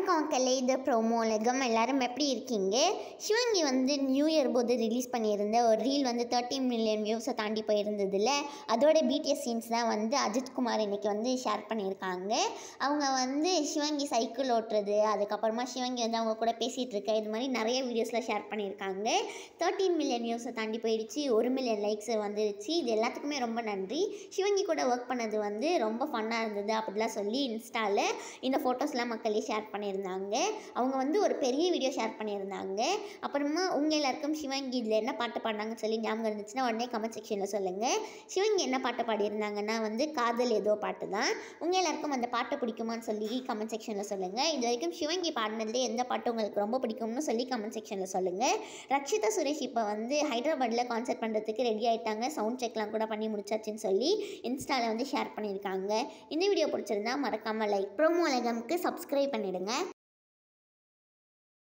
வணக்கம் மக்களே, இது ப்ரோமோ உலகம். எல்லாரும் எப்படி இருக்கீங்க? சிவங்கி வந்து நியூ இயர் போது ரிலீஸ் பண்ணியிருந்த ஒரு ரீல் வந்து 13 மில்லியன் வியூஸை தாண்டி போயிருந்ததில்ல. அதோட பிடிஎஸ் சீன்ஸ் தான் வந்து அஜித்குமார் இன்றைக்கி வந்து ஷேர் பண்ணியிருக்காங்க. அவங்க வந்து சிவங்கி சைக்கிள் ஓட்டுறது, அதுக்கப்புறமா சிவங்கி வந்து அவங்க கூட பேசிகிட்டு இருக்க, இது மாதிரி நிறைய வீடியோஸில் ஷேர் பண்ணியிருக்காங்க. 13 மில்லியன் வியூஸை தாண்டி போயிடுச்சு, 1 மில்லியன் லைக்ஸ் வந்துடுச்சு. இது எல்லாத்துக்குமே ரொம்ப நன்றி. சிவங்கி கூட ஒர்க் பண்ணது வந்து ரொம்ப ஃபன்னாக இருந்தது அப்படிலாம் சொல்லி இன்ஸ்டாவில் இந்த ஃபோட்டோஸ்லாம் மக்களே ஷேர் பண்ணியிருந்தாங்க. அவங்க வந்து ஒரு பெரிய வீடியோ ஷேர் பண்ணியிருந்தாங்க. அப்புறமா உங்கள் எல்லாருக்கும் சிவங்கி இதில் என்ன பாட்டு பாடினாங்கன்னு சொல்லி ஞாபகம் இருந்துச்சுன்னா உடனே கமெண்ட் செக்ஷனில் சொல்லுங்கள். சிவங்கி என்ன பாட்டு பாடியிருந்தாங்கன்னா வந்து காதல் ஏதோ பாட்டு தான். உங்கள் எல்லாருக்கும் அந்த பாட்டு பிடிக்குமான்னு சொல்லி கமெண்ட் செக்ஷனில் சொல்லுங்கள். இது வரைக்கும் சிவங்கி பாடினதுலேயே எந்த பாட்டு உங்களுக்கு ரொம்ப பிடிக்கும்னு சொல்லி கமெண்ட் செக்ஷனில் சொல்லுங்கள். ரக்ஷிதா சுரேஷ் இப்போ வந்து ஹைதராபாத்தில் கான்சர்ட் பண்ணுறதுக்கு ரெடி ஆகிட்டாங்க. சவுண்ட் செக்லாம் கூட பண்ணி முடிச்சாச்சுன்னு சொல்லி இன்ஸ்டாவில் வந்து ஷேர் பண்ணியிருக்காங்க. இந்த வீடியோ பிடிச்சிருந்தா மறக்காமல் லைக் ப்ரோமோ உலகம்க்கு சப்ஸ்கிரைப் பண்ணிடுங்க.